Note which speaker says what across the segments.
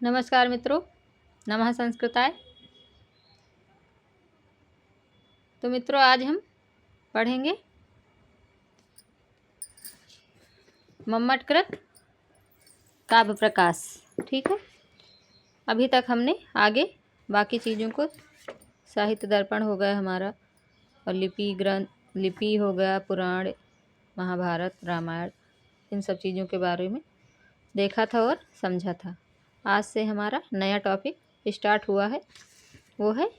Speaker 1: नमस्कार मित्रों, नमः संस्कृताय। तो मित्रों, आज हम पढ़ेंगे मम्मटकृत काव्य प्रकाश। ठीक है, अभी तक हमने आगे बाकी चीज़ों को, साहित्य दर्पण हो गया हमारा, और लिपि हो गया, पुराण, महाभारत, रामायण, इन सब चीज़ों के बारे में देखा था और समझा था। आज से हमारा नया टॉपिक स्टार्ट हुआ है, वो है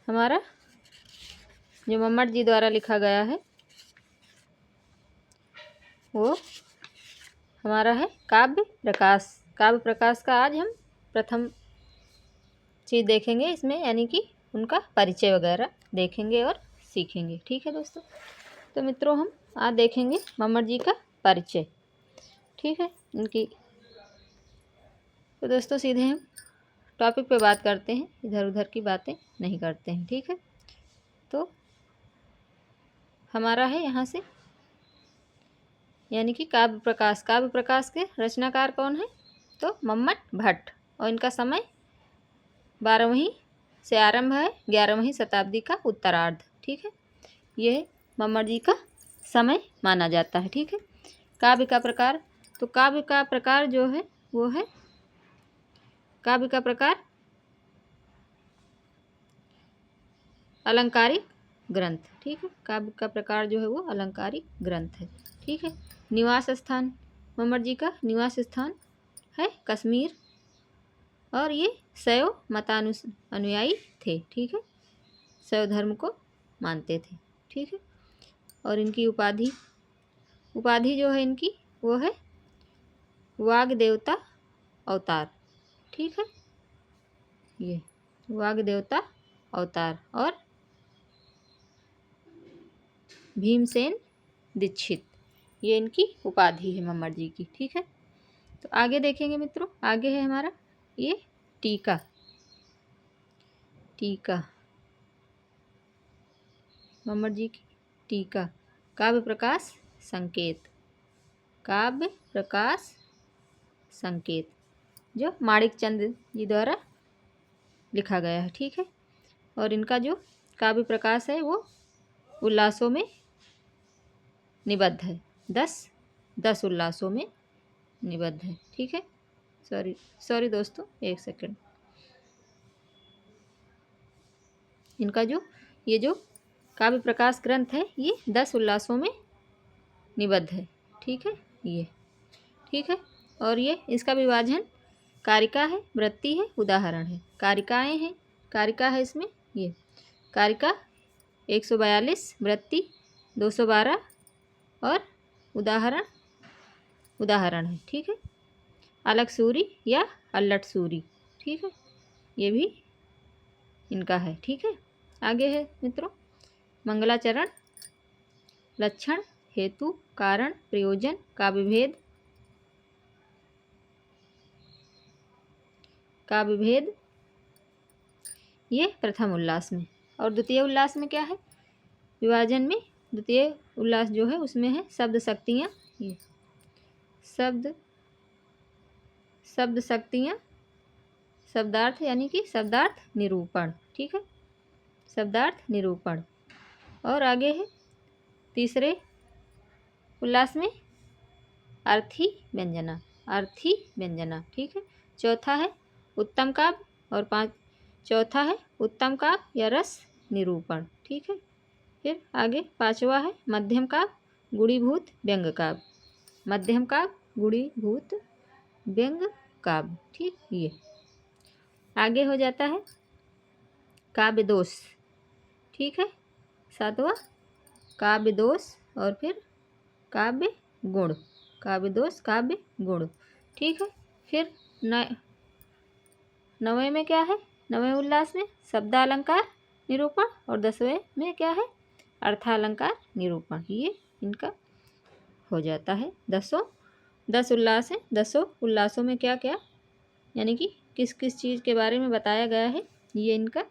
Speaker 1: हमारा जो मम्मट जी द्वारा लिखा गया है, वो हमारा है काव्य प्रकाश। काव्य प्रकाश का आज हम प्रथम चीज़ देखेंगे इसमें, यानी कि उनका परिचय वगैरह देखेंगे और सीखेंगे। ठीक है दोस्तों, तो मित्रों हम आज देखेंगे मम्मट जी का परिचय। ठीक है, इनकी। तो दोस्तों सीधे हम टॉपिक पे बात करते हैं, इधर उधर की बातें नहीं करते हैं। ठीक है, तो हमारा है यहाँ से, यानी कि काव्य प्रकाश। काव्य प्रकाश के रचनाकार कौन है? तो मम्मट भट्ट, और इनका समय 12वीं से आरंभ है, 11वीं शताब्दी का उत्तरार्ध। ठीक है, यह मम्मट जी का समय माना जाता है। ठीक है, काव्य का प्रकार। तो काव्य का प्रकार जो है वो है, काव्य का प्रकार अलंकारिक ग्रंथ। ठीक है, काव्य का प्रकार जो है वो अलंकारिक ग्रंथ है। ठीक है, निवास स्थान, मम्मट जी का निवास स्थान है कश्मीर, और ये शैव अनुयायी थे। ठीक है, शैव धर्म को मानते थे। ठीक है, और इनकी उपाधि जो है इनकी, वो है वाग देवता अवतार। ठीक है, ये वाग देवता अवतार और भीमसेन दीक्षित, ये इनकी उपाधि है मम्मट जी की। ठीक है, तो आगे देखेंगे मित्रों, आगे है हमारा ये टीका। मम्मट जी की टीका, काव्य प्रकाश संकेत। काव्य प्रकाश संकेत जो माणिक चंद जी द्वारा लिखा गया है। ठीक है, और इनका जो काव्य प्रकाश है वो उल्लासों में निबद्ध है, 10 उल्लासों में निबद्ध है। ठीक है, सॉरी दोस्तों, एक सेकंड। इनका ये जो काव्य प्रकाश ग्रंथ है ये 10 उल्लासों में निबद्ध है। ठीक है, ये ठीक है, और ये इसका विभाजन कारिका है, वृत्ति है, उदाहरण है। कारिकाएं हैं, कारिका है इसमें, ये कारिका 142, वृत्ति 212 और उदाहरण है। ठीक है, अलग सूरी या अल्लट सूरी। ठीक है, ये भी इनका है। ठीक है, आगे है मित्रों मंगलाचरण, लक्षण, हेतु, कारण, प्रयोजन, काव्य भेद, ये प्रथम उल्लास में। और द्वितीय उल्लास में क्या है? विभाजन में द्वितीय उल्लास जो है उसमें है शब्द शक्तियाँ, ये शब्द शक्तियाँ, शब्दार्थ, यानी कि शब्दार्थ निरूपण। ठीक है, शब्दार्थ निरूपण। और आगे है तीसरे उल्लास में अर्थी व्यंजना। ठीक है, चौथा है उत्तम काव्य, और चौथा है उत्तम काव्य या रस निरूपण। ठीक है, फिर आगे पांचवा है मध्यम काव्य, गुणीभूत व्यंग काव्य। मध्यम काव्य, गुणीभूत व्यंग काव्य। ठीक, ये आगे हो जाता है काव्य दोष। ठीक है, सातवां काव्य दोष, और फिर काव्य गुण, काव्य दोष, काव्य गुण। ठीक है, फिर नवें में क्या है? नवें उल्लास में शब्दालंकार निरूपण, और 10वें में क्या है? अर्थालंकार निरूपण। ये इनका हो जाता है 10 उल्लास है। 10 उल्लासों में क्या क्या, यानी कि किस किस चीज़ के बारे में बताया गया है, ये इनका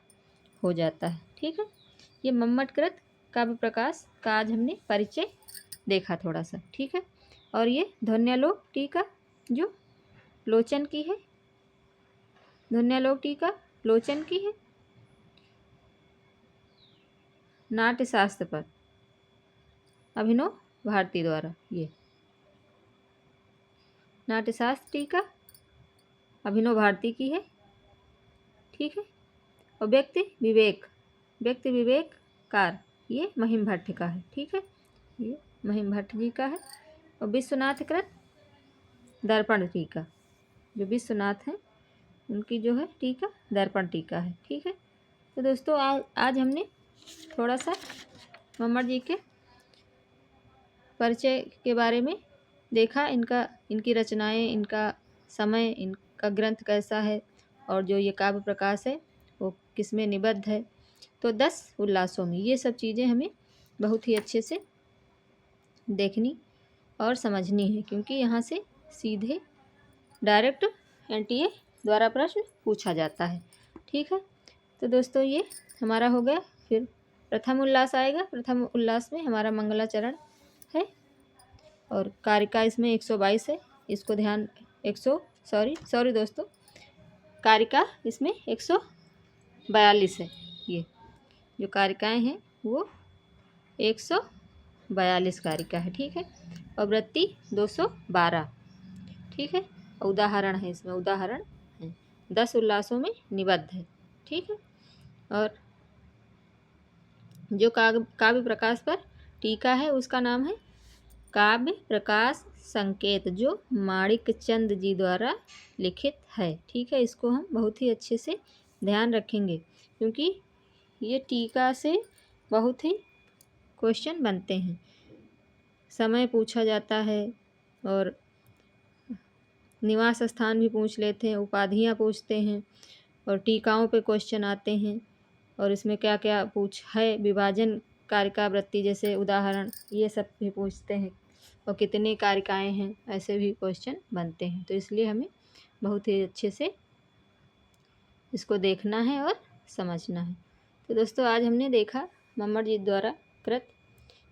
Speaker 1: हो जाता है। ठीक है, ये मम्मटकृत काव्य प्रकाश का आज हमने परिचय देखा थोड़ा सा। ठीक है, और ये ध्वन्यालोक टीका जो लोचन की है। ध्वन्यालोक टीका लोचन की है। नाट्य शास्त्र पर अभिनव भारती द्वारा, ये नाट्यशास्त्र टीका अभिनव भारती की है। ठीक है। और व्यक्ति विवेककार ये महिम भट्ट का है। ठीक है, ये महिम भट्ट जी का है। और विश्वनाथ कृत दर्पण टीका, जो विश्वनाथ हैं उनकी जो है टीका दर्पण टीका है। ठीक है। तो दोस्तों आज हमने थोड़ा सा मम्मट जी के परिचय के बारे में देखा, इनकी रचनाएं, इनका समय, इनका ग्रंथ कैसा है, और जो ये काव्य प्रकाश है वो किसमें निबद्ध है। तो 10 उल्लासों में ये सब चीज़ें हमें बहुत ही अच्छे से देखनी और समझनी है, क्योंकि यहाँ से सीधे डायरेक्ट NTA द्वारा प्रश्न पूछा जाता है। ठीक है। तो दोस्तों ये हमारा हो गया। फिर प्रथम उल्लास आएगा। प्रथम उल्लास में हमारा मंगलाचरण है, और कारिका इसमें 122 है। इसको ध्यान सॉरी दोस्तों, कारिका इसमें 142 है। ये जो कारिकाएँ हैं वो 142 कारिका है। ठीक है। और वृत्ति 212। ठीक है। उदाहरण है, इसमें उदाहरण है। 10 उल्लासों में निबद्ध है। ठीक है। और जो काव्य प्रकाश पर टीका है उसका नाम है काव्य प्रकाश संकेत, जो माणिक चंद जी द्वारा लिखित है। ठीक है। इसको हम बहुत ही अच्छे से ध्यान रखेंगे, क्योंकि ये टीका से बहुत ही क्वेश्चन बनते हैं। समय पूछा जाता है, और निवास स्थान भी पूछ लेते हैं, उपाधियाँ पूछते हैं, और टीकाओं पे क्वेश्चन आते हैं। और इसमें क्या क्या है, विभाजन कारिका वृत्ति जैसे उदाहरण, ये सब भी पूछते हैं। और कितनी कारिकाएँ हैं, ऐसे भी क्वेश्चन बनते हैं। तो इसलिए हमें बहुत ही अच्छे से इसको देखना है और समझना है। तो दोस्तों आज हमने देखा मम्मट जी द्वारा कृत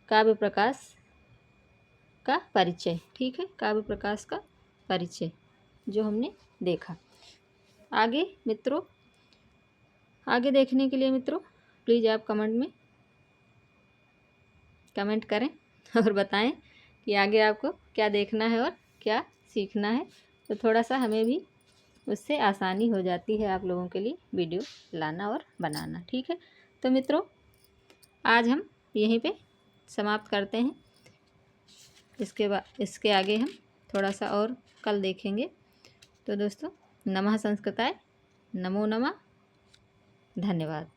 Speaker 1: काव्य प्रकाश का परिचय। ठीक है। काव्य प्रकाश का परिचय जो हमने देखा। आगे मित्रों, आगे देखने के लिए मित्रों प्लीज़ आप कमेंट करें और बताएं कि आगे आपको क्या देखना है और क्या सीखना है। तो थोड़ा सा हमें भी उससे आसानी हो जाती है आप लोगों के लिए वीडियो लाना और बनाना। ठीक है। तो मित्रों आज हम यहीं पे समाप्त करते हैं। इसके आगे हम थोड़ा सा और कल देखेंगे। तो दोस्तों नमः संस्कृताय, नमो नमः, धन्यवाद।